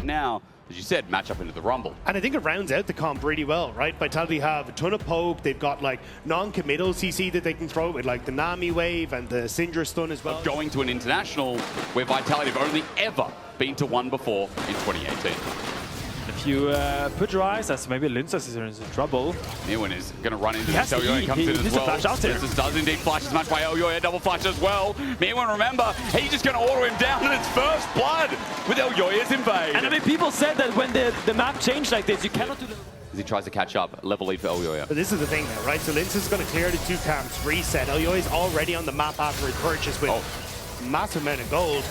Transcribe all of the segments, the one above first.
right now, as you said, match up into the Rumble. And I think it rounds out the comp really well, right? Vitality have a ton of poke. They've got like non-committal CC that they can throw with like the Nami wave and the Syndra stun as well. Going to an international where Vitality have only ever been to one before in 2018. If you put your eyes as maybe Linces is in trouble. Ewan is going to run into Yes, this. Elyoya comes in as needs to well. flash out here. This does indeed flash as much by Elyoya, double flash as well. Ewan, remember, he's just going to auto him down in its first blood with Elyoya's invade. And I mean, people said that when the map changed like this, you cannot do the... As he tries to catch up, level lead for Elyoya. But this is the thing now, right? So Lince is going to clear the 2 camps, reset. Elyoya is already on the map after his purchase with massive amount of gold.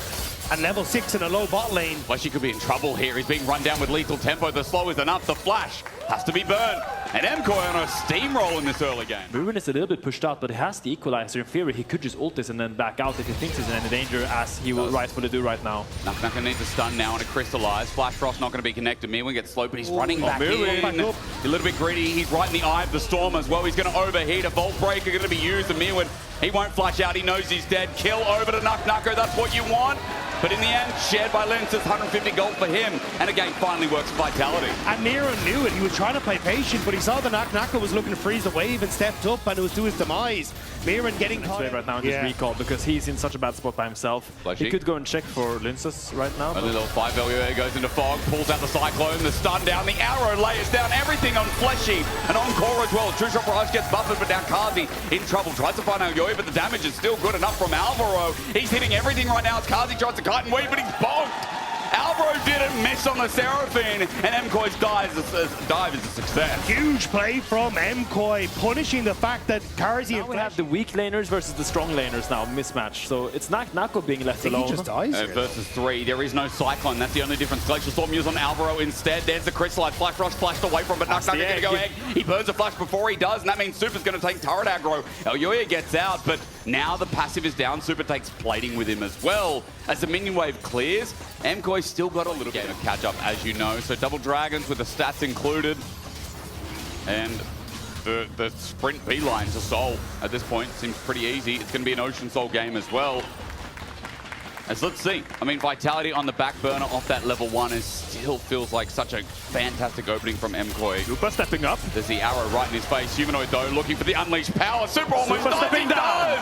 And level 6 in a low bot lane. Fleshy could be in trouble here. He's being run down with lethal tempo. The slow is enough. The flash has to be burned. And MKOI on a steamroll in this early game. Ruben is a little bit pushed out, but he has the equalizer. In theory, he could just ult this and then back out if he thinks he's in any danger, as he will rightfully do right now. Naka needs a stun now and a crystallize. Flash Frost not going to be connected. Mirwin gets slow, but he's running back in. A little bit greedy. He's right in the eye of the storm as well. He's going to overheat. A Vault Breaker going to be used. And Mirwin, he won't flash out. He knows he's dead. Kill over to Naka. That's what you want. But in the end, shared by Lince, 150 gold for him. And the game finally works for Vitality. And Nero knew it. He was trying to play patient, but he saw the Naka was looking to freeze the wave and stepped up, and it was to his demise. Miran getting caught right now in this recall because he's in such a bad spot by himself. Fleshy. He could go and check for Linces right now. A little 5 Elyoya goes into fog, pulls out the Cyclone, the stun down, the arrow layers down everything on Fleshy and on Core as well. True Shot Barrage gets buffered, but now Kazi in trouble. Tries to find Elyoya, but the damage is still good enough from Alvaro. He's hitting everything right now as Kazi tries to kite and weave, but he's bonked. Alvaro didn't miss on the Seraphine, and MKOI's dive is a success. Huge play from MKOI, punishing the fact that Karzi and we have the weak laners versus the strong laners now, mismatch. So it's not Nako being left alone. He just dies versus 3, there is no Cyclone. That's the only difference. Glacial Storm used on Alvaro instead. There's the Crystallite. Flash Rush flashed away from it, but Naka going to go egg. He burns a flash before he does, and that means Super's going to take turret aggro. Elyoya gets out, but now the passive is down. Super takes plating with him as well. As the minion wave clears, MKOI still got a little bit of catch up, as you know. So double dragons with the stats included. And the sprint beeline to Soul at this point seems pretty easy. It's going to be an Ocean Soul game as well. As let's see. I mean, Vitality on the back burner off that level 1 still feels like such a fantastic opening from MKOI. Super stepping up. There's the arrow right in his face. Humanoid, though, looking for the unleashed power. Super almost stepping down.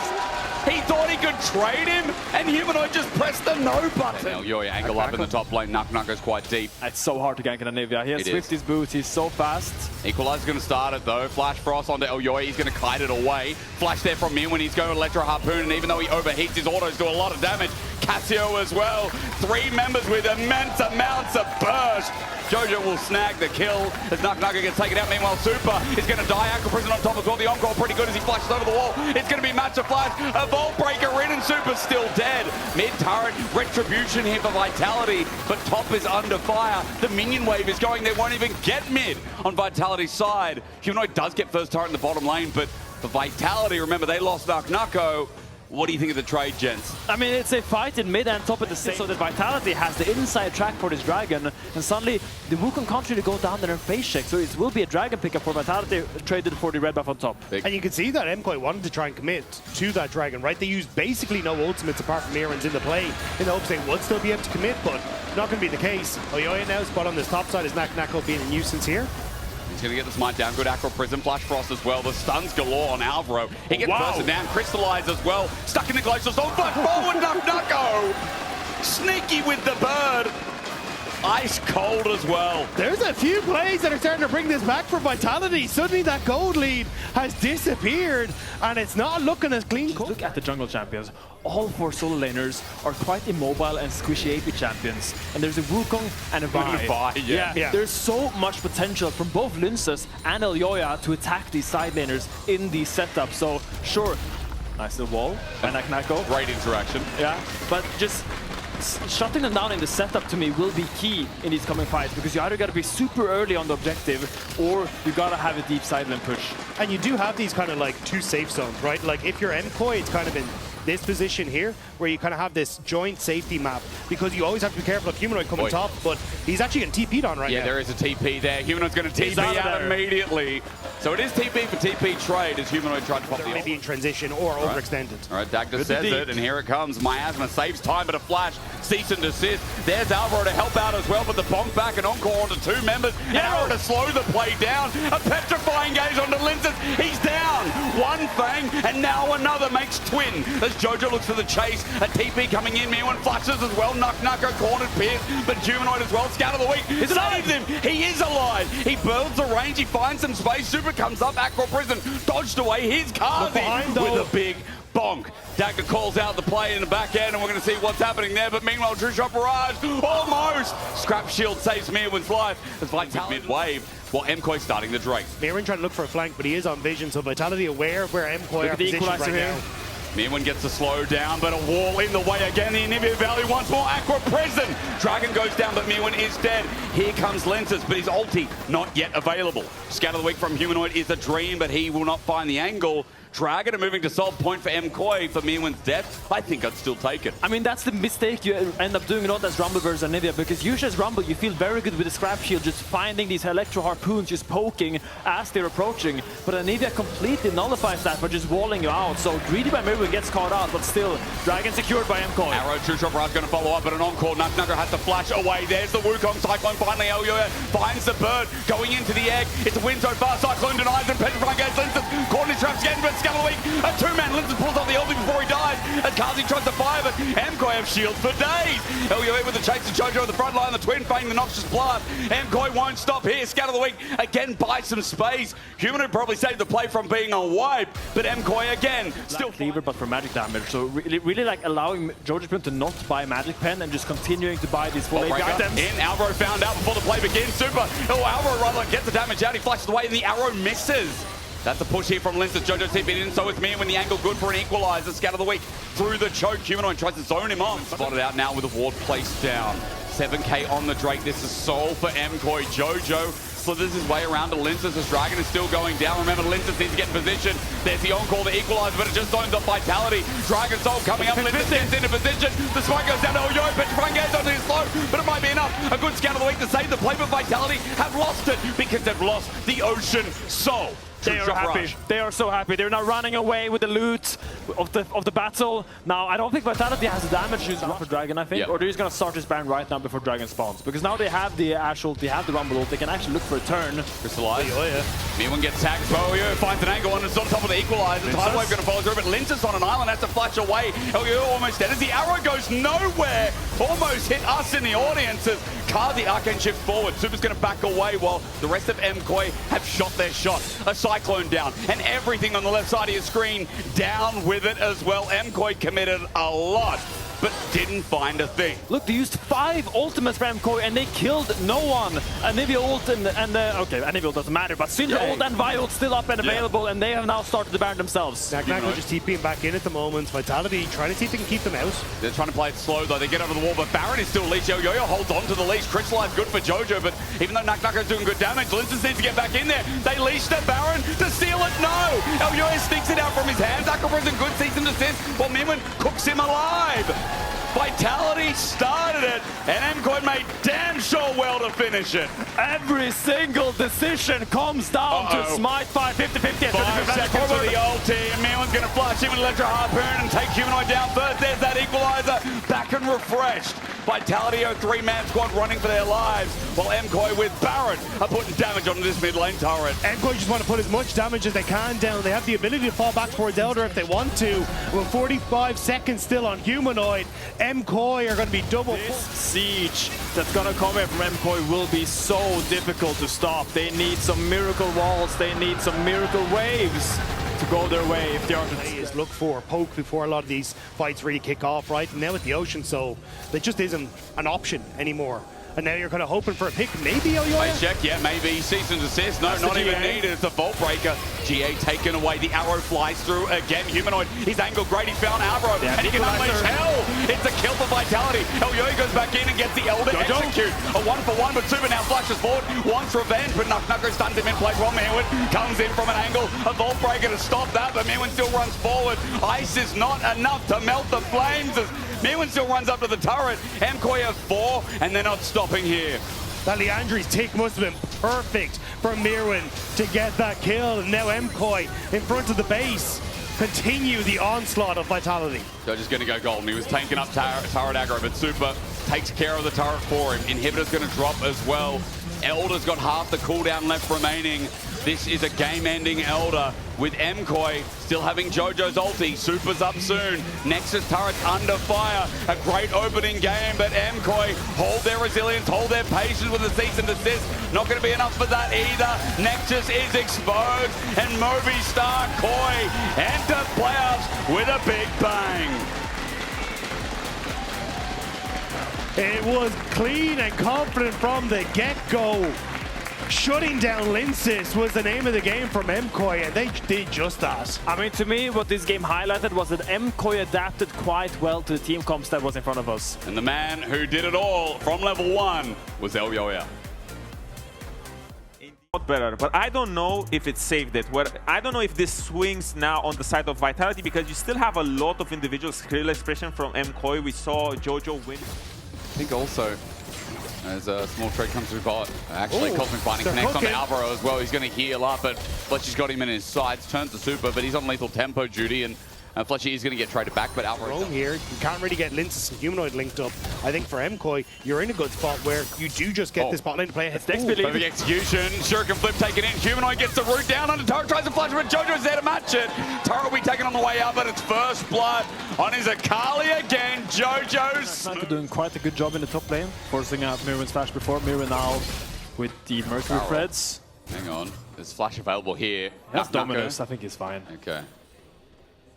He thought he could trade him, and Humanoid just pressed the no button. Elyoya angle up in the top lane. Naka's quite deep. It's so hard to gank in Anivia. He has Swift his boots. He's so fast. Equalizer's going to start it, though. Flash Frost onto Elyoya. He's going to kite it away. Flash there from him when he's going to Electro Harpoon, and even though he overheats, his autos do a lot of damage. Cassio as well. 3 members with immense amounts of burst. Jojo will snag the kill as Naka gets taken out. Meanwhile, Super is going to die. Aqua Prison on top as well. The encore pretty good as he flashes over the wall. It's going to be match of flash. A Vault Breaker in and Super's still dead. Mid-turret retribution here for Vitality, but top is under fire. The minion wave is going. They won't even get mid on Vitality's side. Humanoid does get first turret in the bottom lane, but for Vitality, remember, they lost Nako. What do you think of the trade, gents? I mean, it's a fight in mid and top at the same, so that Vitality has the inside track for this dragon, and suddenly the Wukong can't really go down there and face check, so it will be a dragon pickup for Vitality, traded for the red buff on top. And you can see that MKOI wanted to try and commit to that dragon, right? They used basically no ultimates apart from Miran's in the play, in the hopes they would still be able to commit, but not going to be the case. Elyoya now spot on this top side is Nako being a nuisance here. He's going to get the smite down. Good Aqua Prism. Flash Frost as well. The stuns galore on Alvaro. He gets bursted down. Crystallize as well. Stuck in the Glacial Storm. Flash forward. Nako. Sneaky with the bird. Ice cold as well. There's a few plays that are starting to bring this back for Vitality. Suddenly that gold lead has disappeared and it's not looking as clean. Look at the jungle champions. All 4 solo laners are quite immobile and squishy AP champions. And there's a Wukong and a Vi. Yeah. There's so much potential from both Linces and Elyoya to attack these side laners in these setups. So sure, nice little wall by Nako. Great interaction. Yeah, but just shutting them down in the setup to me will be key in these coming fights, because you either got to be super early on the objective or you got to have a deep side lane push. And you do have these kind of like 2 safe zones, right? Like if you're MKOI, it's kind of in this position here, where you kind of have this joint safety map, because you always have to be careful of Humanoid coming top, but he's actually getting TP'd on right now. Yeah, there is a TP there. Humanoid's going to TP out immediately. So it is TP for TP trade as Humanoid tried to pop the maybe in transition or overextended. All right, Dagda says it, and here it comes. Miasma saves time, but a flash, cease and desist. There's Alvaro to help out as well, but the bonk back and encore onto 2 members. Arrow to slow the play down. A petrifying gaze onto Linces. He's down. One Fang, and now another makes twin. As Jojo looks for the chase. A TP coming in. Meanwhile, flashes as well. Knucko cornered Pierce, but Humanoid as well. Scout of the week. Saves him. He is alive. He builds the range. He finds some space. Super comes up. Aqua Prison dodged away. Here's Kazi with a big bonk. Dagda calls out the play in the back end, and we're going to see what's happening there. But meanwhile, True Shot Barrage almost. Scrap Shield saves Mirwin's life as Vitality mid-wave. While MKOI starting the Drake. Mirwin trying to look for a flank, but he is on vision, so Vitality aware of where MKOI are positioned right now. Mirwin gets the slow down, but a wall in the way again. The Anivia Valley once more. Aqua Prison. Dragon goes down, but Mirwin is dead. Here comes Lenses, but his ulti not yet available. Scout of the week from Humanoid is a dream, but he will not find the angle. Dragon are moving to solve point for MKOI for Mirwin's death. I think I'd still take it. I mean, that's the mistake you end up doing a lot as Rumble versus Anivia, because usually as Rumble, you feel very good with the Scrap Shield, just finding these Electro Harpoons, just poking as they're approaching. But Anivia completely nullifies that by just walling you out. So Greedy by Mirwin gets caught out, but still, Dragon secured by MKOI. Arrow, True Shot Barrage going to follow up, but an encore. Knucko has to flash away. There's the Wukong. Cyclone finally, Elyoya finds the bird, going into the egg. It's a win so far. Cyclone denies him. Petrifying against Linces. Caught in his traps again, but Scuttle Week. A 2-man. Linces pulls off the ulti before he dies. As Kazi tries to fire, but MKOI have shields for days. Elyoya with the chase to Jojo at the front line. The twin fang the noxious blast. MKOI won't stop here. Scout of the week again buys some space. Humanoid probably saved the play from being a wipe, but MKOI again still cleaver, but for magic damage. So really like allowing Jojo to not buy magic pen and just continuing to buy these full AP items. In Alvaro found out before the play begins. Super. Oh, Alvaro rather gets the damage out. He flashes away, and the arrow misses. That's a push here from Linces. Jojo TP'd in, so it's me when the angle good for an equalizer. Scout of the week through the choke. Humanoid tries to zone him on. Spotted out now with a ward placed down. 7k on the Drake. This is soul for MKOI. Jojo slithers his way around to Linces as Dragon is still going down. Remember, Linces needs to get in position. There's the encore, the equalizer, but it just zones up Vitality. Dragon Soul coming up. Linces gets into position. The smoke goes down to Elyoya. Petrifying gaze onto his slow, but it might be enough. A good Scout of the week to save the play, but Vitality have lost it because they've lost the Ocean Soul. They are happy. They are so happy. They're now running away with the loot of the battle. Now, I don't think Vitality has the damage to for Dragon, I think. Or they're just going to start this Baron right now before Dragon spawns. Because now they have the Ash ult, they have the Rumble ult, they can actually look for a turn. Crystallize. Mirwin gets tagged. Elyoya finds an angle and it's on top of the equalizer. Tidal Wave going to follow through, but Linces on an island has to flash away. Elyoya almost dead as the arrow goes nowhere. Almost hit us in the audience as Kazi Arcane shifts forward. Super's going to back away while the rest of MKOI have shot their shot. A Cyclone down, and everything on the left side of your screen down with it as well. MKOI committed a lot, but didn't find a thing. Look, they used 5 ultimates for MKOI and they killed no one. Anivia ult and okay, Anivia ult doesn't matter, but Syndra ult and Vi ult still up and available, and they have now started the Baron themselves. Knucko just TPing back in at the moment. Vitality trying to see if they can keep them out. They're trying to play it slow though. They get over the wall, but Baron is still leashed. Elyoya holds on to the leash. Crystallize good for Jojo, but even though Knucko's doing good damage, Linces needs to get back in there. They leash the Baron to seal it. No! Elyoya sneaks it out from his hands. Aqua's in good cease and desist, while Mirwin cooks him alive. Vitality started it, and MKOI made damn sure well to finish it. Every single decision comes down to Smite 5, 50-50. 5 seconds for the ulti, and Mirwin's going to flash him with Electro Harpoon and take Humanoid down first. There's that equalizer, back and refreshed. Vitality, a 3-man squad running for their lives, while MKOI with Baron are putting damage on this mid lane turret. MKOI just want to put as much damage as they can down. They have the ability to fall back towards Elder if they want to. With 45 seconds still on Humanoid, MKOI are going to be double. This siege that's going to come here from MKOI will be so difficult to stop. They need some miracle walls, they need some miracle waves to go their way if they are to look for poke before a lot of these fights really kick off, right? And now with the Ocean Soul, that just isn't an option anymore. And now you're kind of hoping for a pick, maybe Elyoya? Check, yeah, maybe. Cease and desist. No, not even needed. It's a Vault Breaker. GA taken away. The arrow flies through again. Humanoid, he's angled great. He found Arrow, and he can unleash hell It's a kill for Vitality. Elyoya goes back in and gets the Elder execute. A 1-for-1, but Super now flashes forward, wants revenge, but Knucknucko stuns him in place while Mirwin comes in from an angle. A Vault Breaker to stop that, but Mirwin still runs forward. Ice is not enough to melt the flames as Mirwin still runs up to the turret. MKOI have 4, and they're not stopping here. That Leandri's tick must have been perfect for Mirwin to get that kill. And now MKOI in front of the base continue the onslaught of Vitality. Jojo's going to go golden. He was tanking up turret aggro, but Super takes care of the turret for him. Inhibitor's going to drop as well. Elder's got half the cooldown left remaining. This is a game-ending Elder with MKOI still having Jojo's ulti. Super's up soon. Nexus turret's under fire. A great opening game, but MKOI hold their resilience, hold their patience with the cease and desist. Not going to be enough for that either. Nexus is exposed, and Movistar KOI enter playoffs with a big bang. It was clean and confident from the get-go. Shutting down Linces was the name of the game from MKOI, and they did just that. I mean, to me, what this game highlighted was that MKOI adapted quite well to the team comps that was in front of us. And the man who did it all from level 1 was Elyoya. Not better, but I don't know if it saved it. I don't know if this swings now on the side of Vitality, because you still have a lot of individual skill expression from MKOI. We saw Jojo win. I think also, as a small trade comes through bot, actually Cosmic Binding they're connects on hooking. Alvaro as well. He's going to heal up, but Fletcher's got him in his sights, turns to Super, but he's on lethal tempo duty, and Fletcher is going to get traded back, but Alvaro... Roam here, you can't really get Linces and Humanoid linked up. I think for MKOI, you're in a good spot where you do just get this bot lane to play ahead. Perfect execution, Shuriken flip taken in, Humanoid gets the root down under turret, tries to flash, but Jojo's there to match it. Turret will be taken on the way out, but it's first blood on his Akali again. Jojo's... Doing quite a good job in the top lane, forcing out Mirwin's flash before. Mirwin now with the Mercury threads. Hang on, there's flash available here. That's Dominus, I think he's fine. Okay.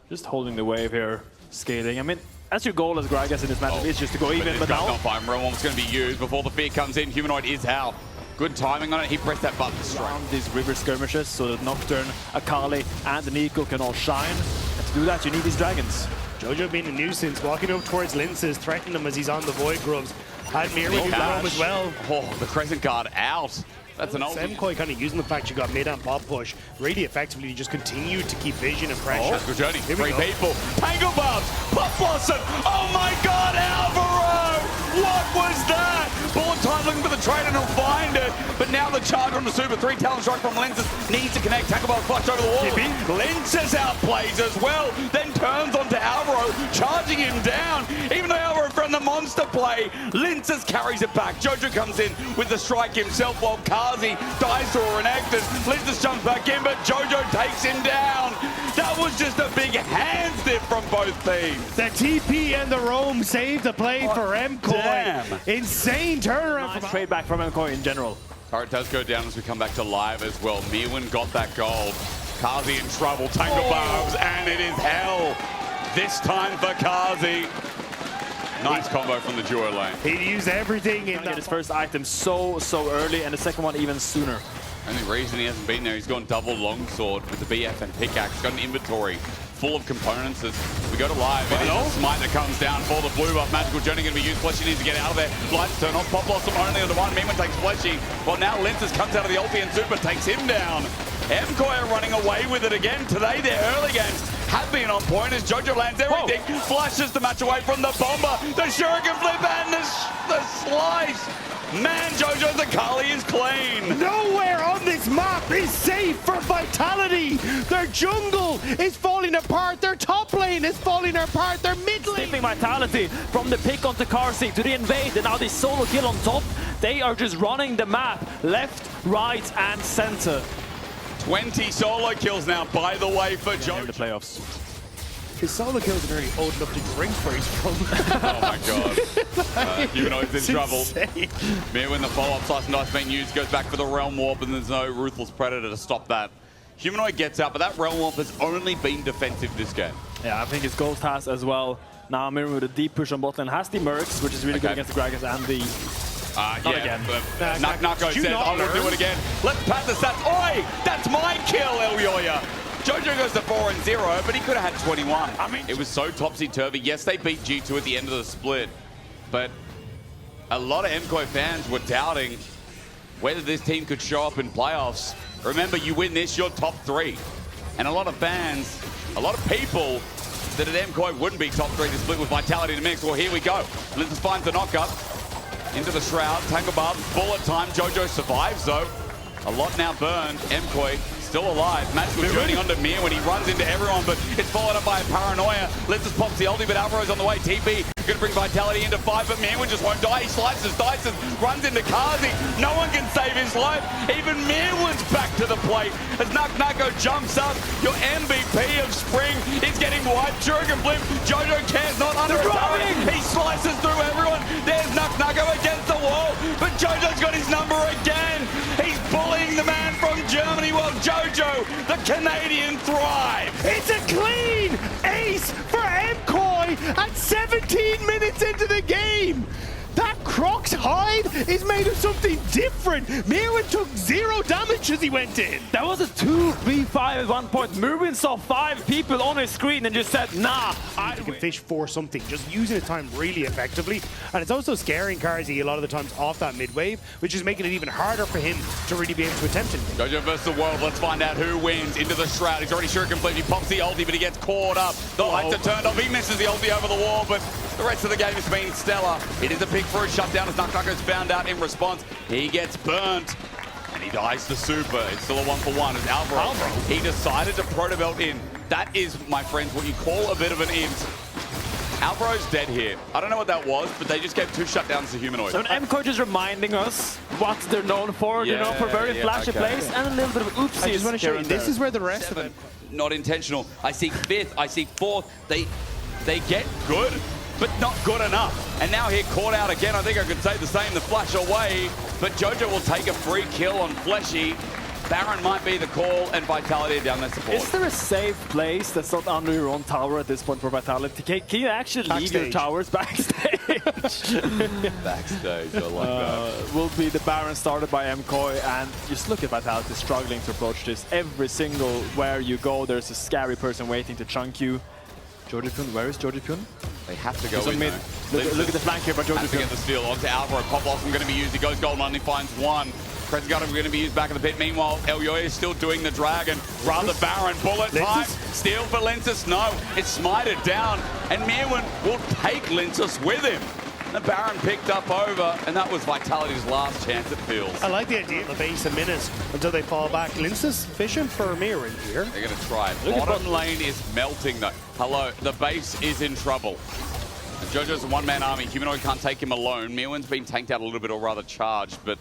Just holding the wave here, scaling. I mean, as your goal as Gragas in this matchup is just to go even, but now... not fine. Realm's going to be used before the fear comes in. Humanoid is out. Good timing on it. He pressed that button straight. Around these river skirmishes so that Nocturne, Akali, and Nico can all shine. And to do that, you need these dragons. Jojo being a nuisance, walking up towards Linces, threatening him as he's on the Void Grubs. And Mirwin with Roam as well. Oh, the Crescent Guard out. That's an ulti. MKOI kind of using the fact you got mid and pop push. Really effectively, you just continue to keep vision and pressure. Good journey. Here we 3 go. people. Tangle Bubs. Pop Blossom. Oh my god, Alvaro! What was that? Bullet time looking for the trade and he'll find it. But now the charge on the Super 3 talent strike from Linces needs to connect. Tangle Bubs flush over the wall. Linces outplays as well. Then turns onto Alvaro, charging him down. Even though Alvaro from the monster play, Linces carries it back. Jojo comes in with the strike himself while Kazi dies to a Renekton. Linces jumps back in, but Jojo takes him down. That was just a big hand stiff from both teams. The TP and the Roam saved the play for MKOI. Damn. Insane turnaround. Nice trade back from MKOI in general. Turret does go down as we come back to live as well. Mirwin got that gold. Kazi in trouble. Tangle Barbs, and it is hell. This time for Kazi. Nice combo from the duo lane. He used everything in Get his first item so early, and the second one even sooner. Only reason he hasn't been there, he's gone double longsword with the BF and pickaxe. Got an inventory full of components as we go to live. It is a smite that comes down for the blue buff. Magical Journey going to be used. Fleshy needs to get out of there. Lights turn off. Pop Blossom only on the one. Mirwin takes Fleshy. Well, now Linces comes out of the ulti and Super takes him down. MKOI are running away with it again. Today, their early games have been on point as Jojo lands everything. Flashes the match away from the bomber. The Shuriken flip and the slice. Man, Jojo's Akali is clean. Nowhere on this map is safe for Vitality. Their jungle is falling apart. Their top lane is falling apart. Their mid lane. Sniffing Vitality from the pick onto Carsey to the invade, and now this solo kill on top. They are just running the map left, right, and center. 20 solo kills now, by the way, for In the Jojo. playoffs. His solo kills are very old enough to drink where he's from. Oh my god. Humanoid's in trouble. Mirwin, the follow-up slice and dice being used, goes back for the Realm Warp, and there's no Ruthless Predator to stop that. Humanoid gets out, but that Realm Warp has only been defensive this game. Yeah, I think his Ghost has as well. Now Mirwin with a deep push on bot lane has the Mercs, which is really good against the Gragas and the... Not again. Knucknucko says, I will do it again. Let's pat the stats. Oi! That's my kill, Elyoya! Jojo goes to 4-0, but he could have had 21. I mean, it was so topsy-turvy. Yes, they beat G2 at the end of the split, but a lot of MKOI fans were doubting whether this team could show up in playoffs. Remember, you win this, you're top 3. And a lot of fans, a lot of people that at MKOI wouldn't be top 3 to split with Vitality in the mix. Well, here we go. Lindsay finds the knockup into the shroud. Tangle Bob, bullet time. Jojo survives, though. A lot now burned. MKOI still alive. Matt's turning onto Mir when he runs into everyone, but it's followed up by a Paranoia. Lindsay pops the ulti, but Alvaro's on the way. TP going to bring Vitality into 5, but Mirwin just won't die. He slices, dices, runs into Kazi. No one can save his life. Even Mirwin's back to the plate as Nako jumps up. Your MVP of spring is getting wiped. Jurgen Blimp, Jojo cares not under attack. He slices through everyone. There's Nako against the wall, but Jojo's got his number again. He's bullying the man from Germany while Jojo, the Canadian, thrives. It's a clean ace for MKOI at 17 minutes into the game. That Croc's hide is made of something different. Mirwin took 0 damage as he went in. That was a 2v5 at one point. Mirwin saw 5 people on his screen and just said, nah. You can fish for something, just using the time really effectively. And it's also scaring Karzi a lot of the times off that mid wave, which is making it even harder for him to really be able to attempt it. Jojo versus the world. Let's find out who wins. Into the shroud. He's already sure complete. He pops the ulti, but he gets caught up. The lights are turned off. He misses the ulti over the wall, but the rest of the game has been stellar. It is a pick for a shutdown as Nako's found out in response. He gets burnt. And he dies to super. It's still a 1-for-1 as Alvaro. He decided to proto belt in. That is, my friends, what you call a bit of an int. Alvaro's dead here. I don't know what that was, but they just gave 2 shutdowns to Humanoid. So MKOI just reminding us what they're known for, you know, for very flashy plays and a little bit of oopsies. I just want to show you, this is where the rest of them... Not intentional. I see 5th, I see 4th. They get good, but not good enough. And now here caught out again. I think I could say the same, the flash away, but Jojo will take a free kill on Fleshy. Baron might be the call, and Vitality down their support. Is there a safe place that's not under your own tower at this point for Vitality? Can you actually leave your towers backstage? Backstage, I like that. Will be the Baron started by MKOI, and just look at Vitality struggling to approach this. Every single where you go, there's a scary person waiting to chunk you. Jojipyun, where is Jojipyun? They have to go in mid. Look at the flank here by Jojipyun. Has to get the steal onto Alvaro. Pop Blossom going to be used. He goes golden on, he finds 1. Kresgard going to be used back in the pit. Meanwhile, Elyoya is still doing the dragon. Rather Baron. Bullet time. Steal for Linsus. No, it's smited down. And Mirwin will take Linsus with him. The Baron picked up over, and that was Vitality's last chance, it feels. I like the idea of the base a minute until they fall back. Linsus fishing for Mirwin here. They're going to try it. Bottom lane is melting, though. Hello, the base is in trouble. And Jojo's a one-man army. Humanoid can't take him alone. Mirwin's been tanked out a little bit, or rather charged, but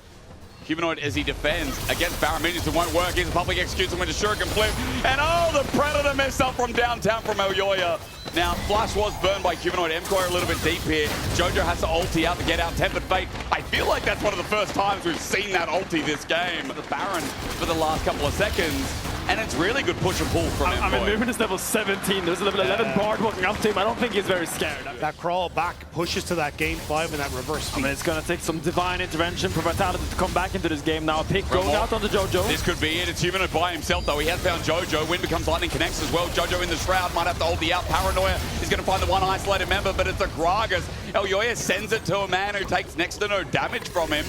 Humanoid, as he defends against Baron Minions, it won't work. He's a public execution with a Shuriken flip. And oh, the Predator messed up from downtown from Elyoya. Now, Flash was burned by Humanoid. MKOI a little bit deep here. Jojo has to ulti out to get out Tempered Fate. I feel like that's one of the first times we've seen that ulti this game. The Baron for the last couple of seconds. And it's really good push and pull from MKOI. I mean, Mirwin is level 17. There's a level 11 Bard walking up to him. I don't think he's very scared. That crawl back pushes to that game 5 and that reverse speed. I mean, it's going to take some divine intervention for Vitality to come back into this game now. A pick going out onto Jojo. This could be it. It's Humanoid by himself, though. He has found Jojo. Wind becomes Lightning connects as well. Jojo in the shroud. Might have to hold the out. Paranoia is going to find the one isolated member, but it's a Gragas. Elyoya sends it to a man who takes next to no damage from him.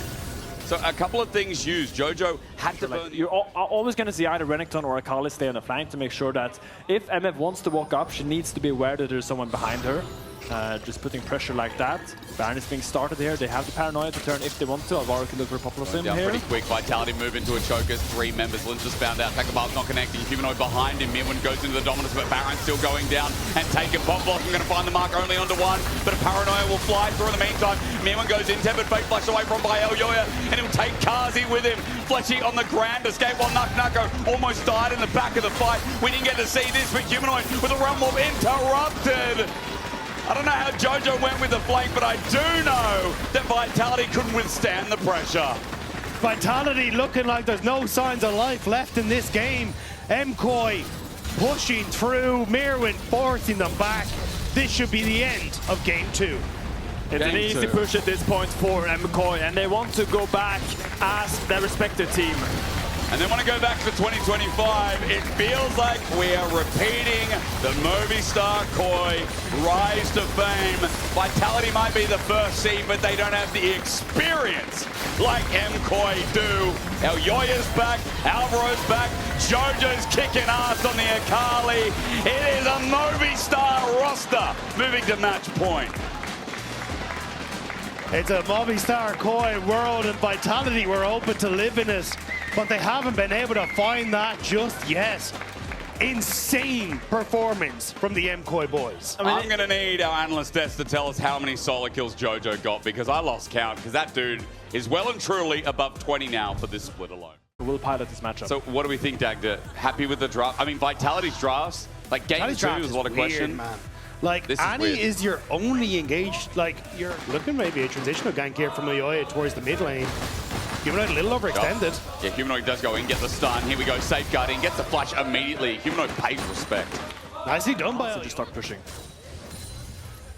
So a couple of things used. Jojo had to burn. You're always going to see either Renekton or Akali stay on the flank to make sure that if MF wants to walk up, she needs to be aware that there's someone behind her. Just putting pressure like that. Baron is being started here. They have the Paranoia to turn if they want to. Alvaro can look for a couple of them here. Pretty quick. Vitality move into a choker. 3 members. Linz just found out. Takabab's not connecting. Humanoid behind him. Mirwin goes into the dominance, but Baron's still going down and taking Pop Blossom. Going to find the mark only onto 1, but a Paranoia will fly through in the meantime. Mirwin goes in. Tempered Fate flashed away from by Elyoya, and he'll take Kazi with him. Fleshy on the grand escape while Nako almost died in the back of the fight. We didn't get to see this, but Humanoid with a run move interrupted. I don't know how Jojo went with the flank, but I do know that Vitality couldn't withstand the pressure. Vitality looking like there's no signs of life left in this game. MKOI pushing through, Mirwin forcing them back. This should be the end of game 2. It's an easy push at this point for MKOI, and they want to go back as their respective team. And then when I go back to 2025, it feels like we are repeating the Movistar KOI rise to fame. Vitality might be the first seed, but they don't have the experience like MKOI do. Elyoya's back, Alvaro's back, Jojo's kicking ass on the Akali. It is a Movistar roster moving to match point. It's a Movistar KOI world, and Vitality were open to live in it, but they haven't been able to find that just yet. Insane performance from the MKOI boys. I'm going to need our analyst desk to tell us how many solo kills Jojo got, because I lost count, because that dude is well and truly above 20 now for this split alone. We'll pilot this matchup. So what do we think, Dagda? Happy with the draft? I mean, Vitality's drafts, like game 2 was a lot of question. Man. Like, Annie is your only engaged, like, you're looking maybe a transitional gank here from Elyoya towards the mid lane. Humanoid a little overextended. Yeah, Humanoid does go in, get the stun. Here we go, safeguarding, gets the flash immediately. Humanoid pays respect. Nicely done by just start pushing.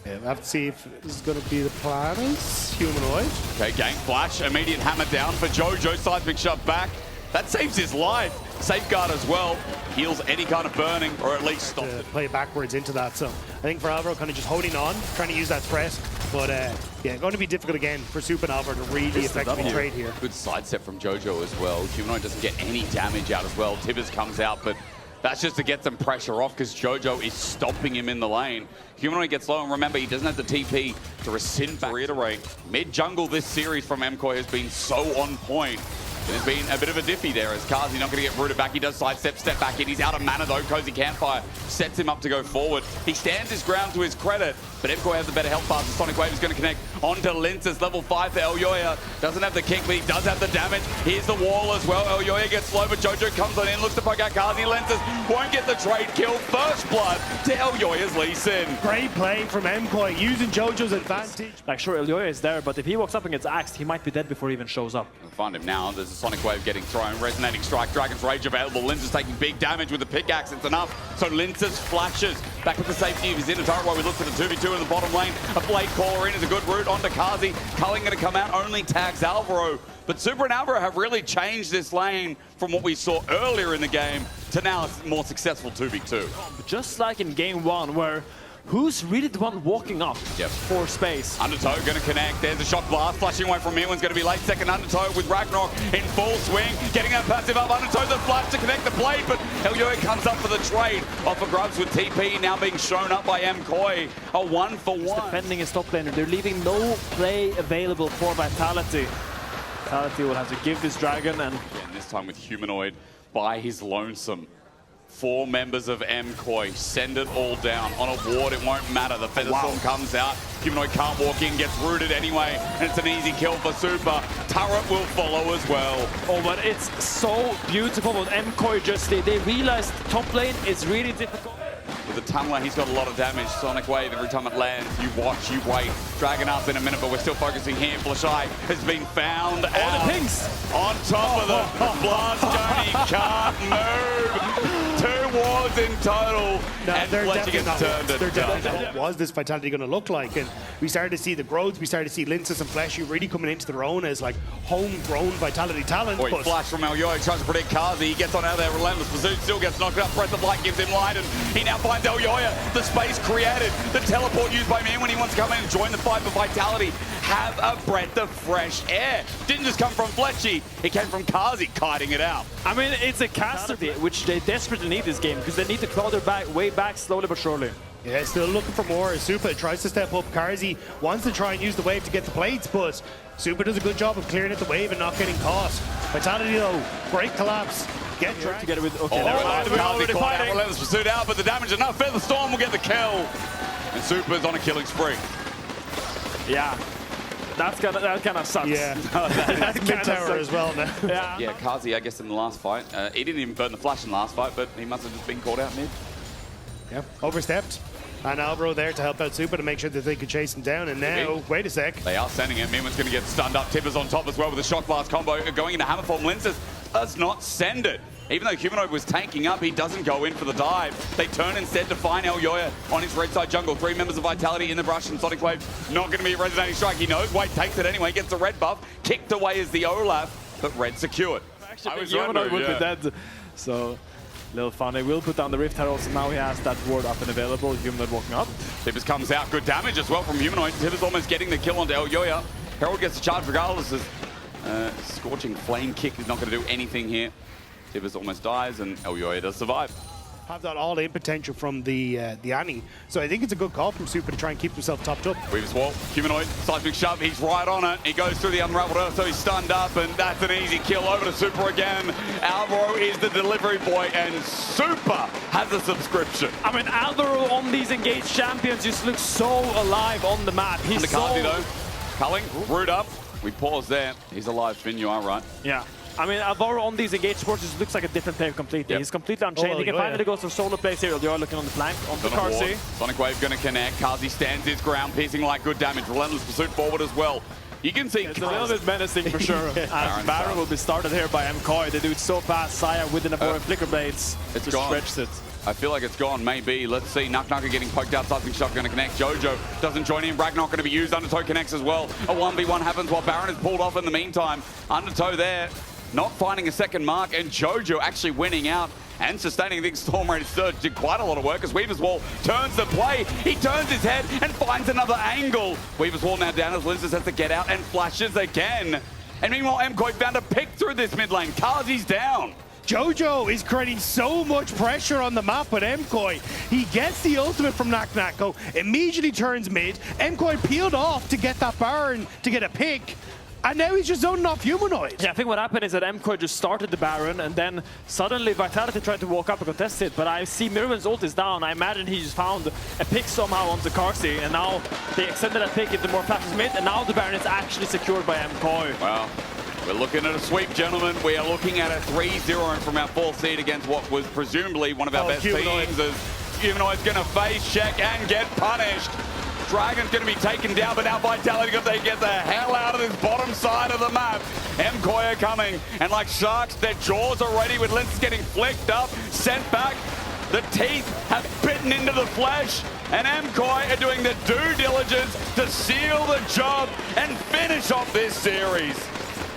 Yeah, we'll have to see if this is going to be the plan. Humanoid. Okay, gank flash, immediate hammer down for Jojo. Seismic shot back. That saves his life. Safeguard as well. Heals any kind of burning, or at least stops it. Play backwards into that. So I think for Alvaro, kind of just holding on, trying to use that threat. But yeah, going to be difficult again for Super and Alvaro to really effectively trade here. Good side step from Jojo as well. Humanoid doesn't get any damage out as well. Tibbers comes out, but that's just to get some pressure off because Jojo is stomping him in the lane. Humanoid gets low, and remember, he doesn't have the TP to rescind back. Reiterate, mid-jungle this series from MKOI has been so on point. There's been a bit of a diffy there as Kazi not going to get rooted back. He does sidestep, step back in. He's out of mana though. Cozy Campfire sets him up to go forward. He stands his ground to his credit, but MKOI has the better health pass. The Sonic Wave is going to connect onto Linces. Level 5 for Elyoya. Doesn't have the kick, but he does have the damage. Here's the wall as well. Elyoya gets slow, but Jojo comes on in, looks to poke out Kazi. Linces won't get the trade kill. First blood to Elyoya's Lee Sin. Great play from MKOI, using Jojo's advantage. Like, sure, Elyoya is there, but if he walks up and gets axed, he might be dead before he even shows up. We'll find him now. There's a Sonic Wave getting thrown. Resonating Strike. Dragon's Rage available. Linces taking big damage with the pickaxe. It's enough. So Linces flashes back with the safety of his inner turret while we look for the 2v2 in the bottom lane. A Blade Caller in is a good route onto Kazi. Culling going to come out. Only tags Alvaro. But Super and Alvaro have really changed this lane from what we saw earlier in the game to now a more successful 2v2. Just like in game 1, where who's really the one walking up for space? Undertow going to connect. There's a shot blast. Flashing away from Mirwan's going to be late. Second Undertow with Ragnarok in full swing. Getting that passive up. Undertow the flash to connect the blade, but Elyoya comes up for the trade. Off for grubs with TP now being shown up by MKOI. A 1-for-1. Defending his top laner. They're leaving no play available for Vitality. Vitality will have to give this dragon, and this time with Humanoid by his lonesome. 4 members of MKOI send it all down. On a ward, it won't matter. The Featherstorm comes out. Humanoid can't walk in, gets rooted anyway, and it's an easy kill for Super. Turret will follow as well. Oh, but it's so beautiful what MKOI just did. They realized top lane is really difficult. With the tunneler, he's got a lot of damage. Sonic Wave, every time it lands, you watch, you wait. Dragon up in a minute, but we're still focusing here. Flashai has been found out. The pings! On top of the blast gun, he can't move. 2 wards in total, and Fletcher gets turned to dust. What was this Vitality going to look like? And we started to see the growth, we started to see Linces and Fleshy really coming into their own as like homegrown Vitality talent. Boy, flash from Elyoya, tries to predict Kazi. He gets on out of there, relentless pursuit, still gets knocked out. Breath of Light gives him light, and he now finds Elyoya. The space created, the teleport used by me when he wants to come in and join the fight for Vitality. Have a breath of fresh air. Didn't just come from Fletchy, it came from Kazi kiting it out. I mean, it's a caster, which they desperately need this game, because they need to claw their way back slowly but surely. Yeah, still looking for more. Super tries to step up. Karzi wants to try and use the wave to get the plates, but Super does a good job of clearing at the wave and not getting caught. Vitality though, great collapse. Get dragged. Together with, okay, Kazi caught out, relentless pursuit out, but the damage enough. Featherstorm will get the kill. And Super's on a killing spree. Yeah. That kind of sucks. Yeah, that's mid-tower as well now. Yeah, Kazi, I guess, in the last fight. He didn't even burn the flash in the last fight, but he must have just been caught out mid. Yeah, overstepped. And Alvaro there to help out Super to make sure that they could chase him down. And now, wait a sec. They are sending him. Mirwan's going to get stunned up. Tibbers on top as well with a shock blast combo. Going into Hammerfall. Linces does not send it. Even though Humanoid was tanking up, he doesn't go in for the dive. They turn instead to find Elyoya on his red side jungle. 3 members of Vitality in the brush, and Sonic Wave not going to be a resonating strike. He knows. Wade takes it anyway, gets the red buff. Kicked away as the Olaf, but red secured. Actually, was Humanoid wondering, would be dead. So, little fun. They will put down the Rift Herald, so now he has that ward up and available. Humanoid walking up. Tibbers comes out. Good damage as well from Humanoid. Tibbers almost getting the kill onto Elyoya. Herald gets the charge regardless. As Scorching Flame Kick is not going to do anything here. Tibbers almost dies, and Elyoya does survive. Have that all-in potential from the Annie. So I think it's a good call from Super to try and keep himself topped up. Weaver's Wall, Humanoid, seismic shove, he's right on it. He goes through the unraveled earth, so he's stunned up, and that's an easy kill. Over to Super again. Alvaro is the delivery boy, and Super has a subscription. I mean, Alvaro on these engaged champions just looks so alive on the map. He's The Kazi though, Culling, root up. We pause there. He's alive, Finn, you are right. Yeah. I mean, Alvaro on these engaged sports just looks like a different player completely. Yep. He's completely unchained. He can finally go some solo plays here. You're looking on the flank, on the Kazi. Sonic Wave going to connect. Kazi stands his ground, piercing like good damage. Relentless pursuit forward as well. You can see it's a little bit menacing for sure. As Baron will be started here by MKOI. They do it so fast. Saya with an avoid Flicker Blades. It's just gone. stretched it. I feel like it's gone, maybe. Let's see. Nuck getting poked out. Seismic Shot going to connect. Jojo doesn't join in. Ragnar going to be used. Undertow connects as well. A 1v1 happens while Baron is pulled off in the meantime. Undertow there, not finding a second mark, and Jojo actually winning out and sustaining. I think Storm Raider Surge did quite a lot of work as Weaver's Wall turns the play. He turns his head and finds another angle. Weaver's Wall now down as Linzes has to get out and flashes again. And meanwhile, MKOI found a pick through this mid lane. Kazi's down. Jojo is creating so much pressure on the map with MKOI. He gets the ultimate from Naknako, immediately turns mid. MKOI peeled off to get that Baron to get a pick. And now he's just zoning off Humanoid. Yeah, I think what happened is that MKOI just started the Baron, and then suddenly Vitality tried to walk up and contest it, but I see Mirren's ult is down. I imagine he just found a pick somehow onto Karsi, and now they extended that pick into more flashes mid, and now the Baron is actually secured by MKOI. Wow. We're looking at a sweep, gentlemen. We are looking at a 3-0 from our 4th seed against what was presumably one of our best teams. As Humanoid's going to face check and get punished. Dragon's going to be taken down, but now Vitality got to get the hell out of this bottom side of the map. MKOI are coming, and like sharks, their jaws are ready with lenses getting flicked up, sent back. The teeth have bitten into the flesh, and MKOI are doing the due diligence to seal the job and finish off this series.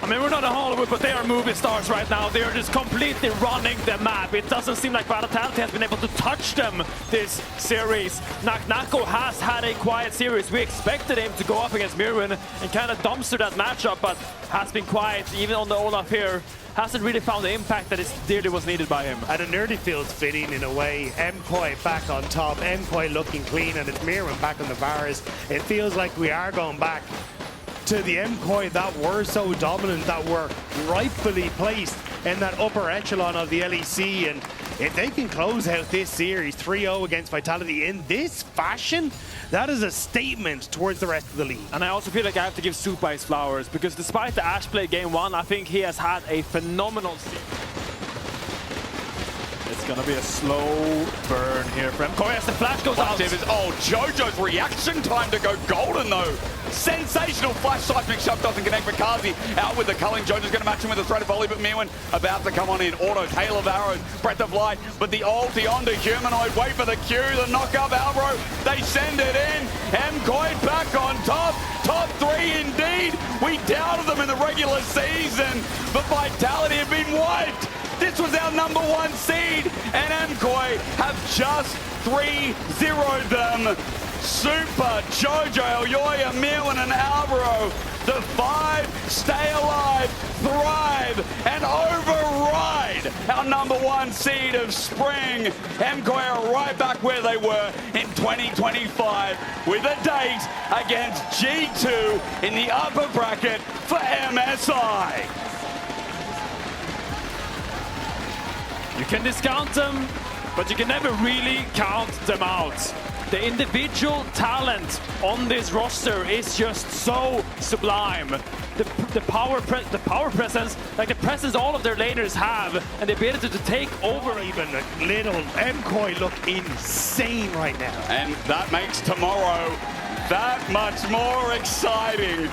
I mean, we're not in Hollywood, but they are movie stars right now. They are just completely running the map. It doesn't seem like Vitality has been able to touch them this series. Naknako has had a quiet series. We expected him to go up against Mirren and kind of dumpster that matchup, but has been quiet. Even on the Olaf here, hasn't really found the impact that is dearly was needed by him. And a nerdy feels fitting in a way. MKOI back on top, MKOI looking clean, and it's Mirren back on the bars. It feels like we are going back to the MKOI that were so dominant, that were rightfully placed in that upper echelon of the LEC. And if they can close out this series 3-0 against Vitality in this fashion, that is a statement towards the rest of the league. And I also feel like I have to give Supa his flowers, because despite the Ash play game 1, I think he has had a phenomenal season. It's gonna be a slow burn here for MKOI as the flash goes out. Oh, Jojo's reaction time to go golden though. Sensational flash. Seismic Shove doesn't connect with Kazi. Out with the culling. Jojo's going to match him with a threat of volley, but Mirwin about to come on in. Autos, hail of arrows, breath of light, but the ulti onto Humanoid. Wait for the Q, the knock up Alvaro. They send it in. MKOI back on top. Top 3 indeed. We doubted them in the regular season, but Vitality have been wiped. This was our #1 seed, and MKOI have just 3-0'd them. Super, Jojo, Elyoya, Mirwin, and Alvaro. The 5 stay alive, thrive, and override our #1 seed of spring. MKOI are right back where they were in 2025 with a date against G2 in the upper bracket for MSI. You can discount them, but you can never really count them out. The individual talent on this roster is just so sublime. The power presence, like the presence all of their laners have, and the ability to take over. Even a little MKOI look insane right now. And that makes tomorrow that much more exciting.